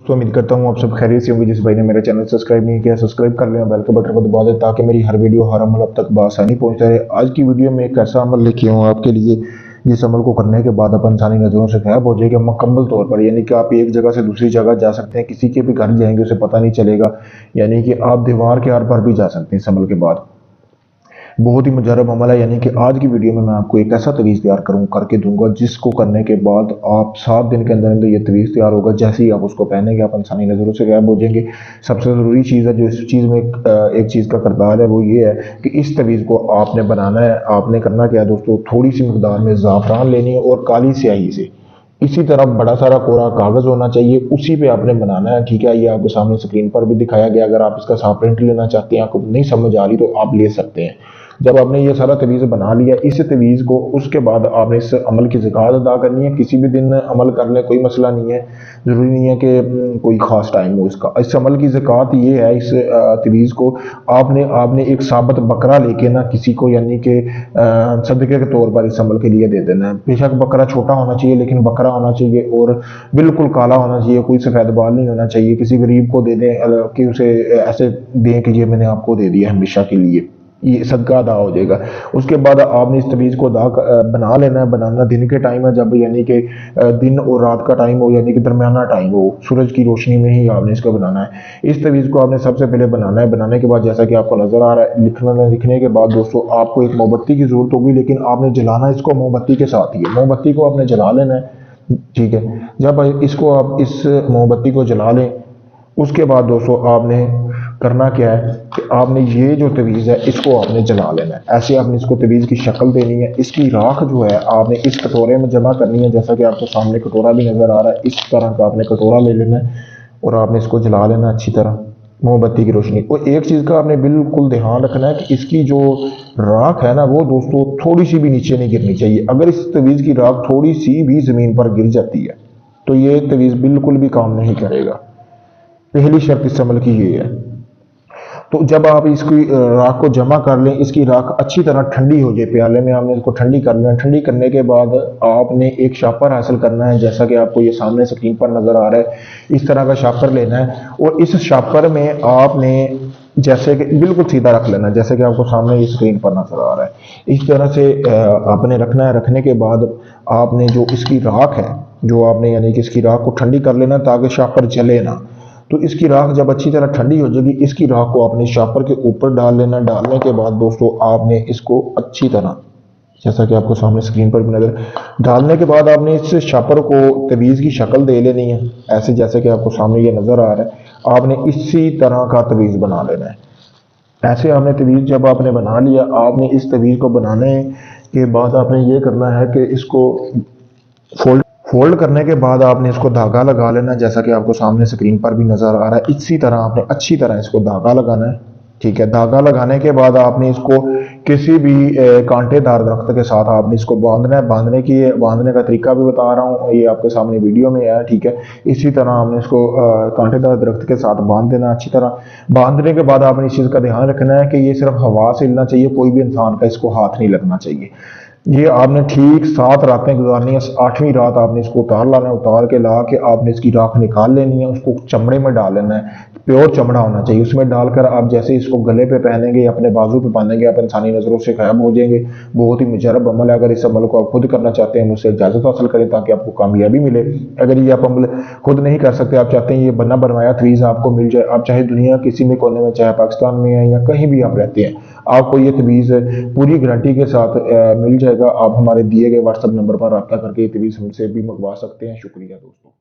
दोस्तों उम्मीद करता हूँ आप सब खैरियत से होंगे। जिस भाई ने मेरा चैनल सब्सक्राइब नहीं किया सब्सक्राइब कर लें, बेल के बटन को दबा दें ताकि मेरी हर वीडियो हर अमल अब तक बआसानी पहुंचता रहे। आज की वीडियो में एक ऐसा अमल लेके हूँ आपके लिए जिस अमल को करने के बाद अपन इंसानी नज़रों से गायब हो जाएगा मुकम्मल तौर पर। यानी कि आप एक जगह से दूसरी जगह जा सकते हैं, किसी के भी घर जाएंगे उसे पता नहीं चलेगा। यानी कि आप दीवार के आर पार भी जा सकते हैं इस अमल के बाद। बहुत ही मुजरब अमल है। यानी कि आज की वीडियो में मैं आपको एक ऐसा तवीज़ तैयार करके दूंगा जिसको करने के बाद आप 7 दिन के अंदर अंदर ये तवीज़ तैयार होगा। जैसे ही आप उसको पहनेंगे आप इंसानी नज़रों से गायब हो जाएंगे। सबसे ज़रूरी चीज़ है जो इस चीज़ में एक चीज़ का करदार है वो ये है कि इस तवीज़ को आपने बनाना है। आपने करना क्या है दोस्तों, थोड़ी सी मकदार में ज़ाफ़रान लेनी है और काली स्याही से इसी तरह बड़ा सारा कोरा कागज होना चाहिए, उसी पे आपने बनाना है। ठीक है, ये आपके सामने स्क्रीन पर भी दिखाया गया। अगर आप इसका साफ प्रिंट लेना चाहते हैं, आपको नहीं समझ आ रही तो आप ले सकते हैं। जब आपने ये सारा तवीज़ बना लिया, इस तवीज़ को उसके बाद आपने इस अमल की ज़कात अदा करनी है। किसी भी दिन अमल कर लें, कोई मसला नहीं है, ज़रूरी नहीं है कि कोई ख़ास टाइम हो इसका। इस अमल की ज़कात ये है, इस तवीज़ को आपने एक साबित बकरा लेके ना किसी को, यानी कि सदक़े के तौर पर इस अमल के लिए दे देना है। बेशक बकरा छोटा होना चाहिए लेकिन बकरा होना चाहिए और बिल्कुल काला होना चाहिए, कोई सफ़ेद बाल नहीं होना चाहिए। किसी गरीब को दे दें कि उसे ऐसे दें कि ये मैंने आपको दे दिया हमेशा के लिए, ये सदका अदा हो जाएगा। उसके बाद आपने इस तवीज़ को बना लेना है। बनाना दिन के टाइम है, जब यानी कि दिन और रात का टाइम हो, यानी कि दरमियाना टाइम हो, सूरज की रोशनी में ही आपने इसको बनाना है। इस तवीज़ को आपने सबसे पहले बनाना है। बनाने के बाद जैसा कि आपको नज़र आ रहा है, लिखने के बाद दोस्तों आपको एक मोमबत्ती की ज़रूरत होगी, लेकिन आपने जलाना इसको मोमबत्ती के साथ ही है। मोमबत्ती को आपने जला लेना है। ठीक है, जब इसको आप इस मोमबत्ती को जला लें उसके बाद दोस्तों आपने करना क्या है कि आपने ये जो तवीज़ है इसको आपने जला लेना है। ऐसे आपने इसको तवीज़ की शक्ल देनी है। इसकी राख जो है आपने इस कटोरे में जमा करनी है। जैसा कि आपको सामने कटोरा भी नज़र आ रहा है, इस तरह का आपने कटोरा ले लेना है और आपने इसको जला लेना अच्छी तरह मोमबत्ती की रोशनी। और एक चीज़ का आपने बिल्कुल ध्यान रखना है कि इसकी जो राख है ना वो दोस्तों थोड़ी सी भी नीचे नहीं गिरनी चाहिए। अगर इस तवीज़ की राख थोड़ी सी भी ज़मीन पर गिर जाती है तो ये तवीज़ बिल्कुल भी काम नहीं करेगा। पहली शर्त इस अमल की ये है। तो जब आप इसकी राख को जमा कर लें, इसकी राख अच्छी तरह ठंडी हो जाए, प्याले में आपने इसको ठंडी कर लेना। ठंडी करने के बाद आपने एक शापर हासिल करना है, जैसा कि आपको ये सामने स्क्रीन पर नज़र आ रहा है। इस तरह का शापर लेना है और इस शापर में आपने जैसे कि बिल्कुल सीधा रख लेना, जैसे कि आपको सामने ये स्क्रीन पर नज़र आ रहा है। इस तरह से आपने रखना है। रखने के बाद आपने जो इसकी राख है, जो आपने यानी कि इसकी राख को ठंडी कर लेना ताकि शापर जले ना। तो इसकी राख जब अच्छी तरह ठंडी हो जाएगी, इसकी राख को आपने शापर के ऊपर डाल लेना। डालने के बाद दोस्तों आपने इसको अच्छी तरह, जैसा कि आपको सामने स्क्रीन पर भी नजर, डालने के बाद आपने इस शापर को तवीज़ की शक्ल दे लेनी है, ऐसे जैसे कि आपको सामने ये नज़र आ रहा है। आपने इसी तरह का तवीज़ बना लेना है। ऐसे आपने तवीज़ जब आपने बना लिया, आपने इस तवीज़ को बनाने के बाद आपने ये करना है कि इसको फोल्ड फोल्ड करने के बाद आपने इसको धागा लगा लेना, जैसा कि आपको सामने स्क्रीन पर भी नज़र आ रहा है। इसी तरह आपने अच्छी तरह इसको धागा लगाना है। ठीक है, धागा लगाने के बाद आपने इसको किसी भी कांटेदार दरख्त के साथ आपने इसको बांधना है। बांधने का तरीका भी बता रहा हूँ, ये आपके सामने वीडियो में है। ठीक है, इसी तरह आपने इसको कांटेदार दरख्त के साथ बांध देना अच्छी तरह। बांधने के बाद आपने इस चीज़ का ध्यान रखना है कि ये सिर्फ हवा से हिलना चाहिए, कोई भी इंसान का इसको हाथ नहीं लगना चाहिए। ये आपने ठीक 7 रातें गुजारनी है। 8वीं रात आपने इसको उतार लाना है। उतार के ला के आपने इसकी राख निकाल लेनी है, उसको चमड़े में डाल लेना है। प्योर चमड़ा होना चाहिए। उसमें डालकर आप जैसे इसको गले पे पहनेंगे, अपने बाजू पे बांधेंगे, आप इंसानी नज़रों से गायब हो जाएंगे। बहुत ही मुजरब अमल है। अगर इस अमल को आप खुद करना चाहते हैं मुझसे इजाज़त हासिल करें ताकि आपको कामयाबी मिले। अगर ये आप अमल खुद नहीं कर सकते, आप चाहते हैं ये बना बनवाया तवीज़ आपको मिल जाए, आप चाहे दुनिया किसी भी कोने में, चाहे पाकिस्तान में है या कहीं भी आप रहते हैं, आपको ये तवीज़ पूरी गारंटी के साथ मिल जाएगा। आप हमारे दिए गए व्हाट्सएप नंबर पर रब्ता करके ये तवीज़ हमसे भी मंगवा सकते हैं। शुक्रिया दोस्तों।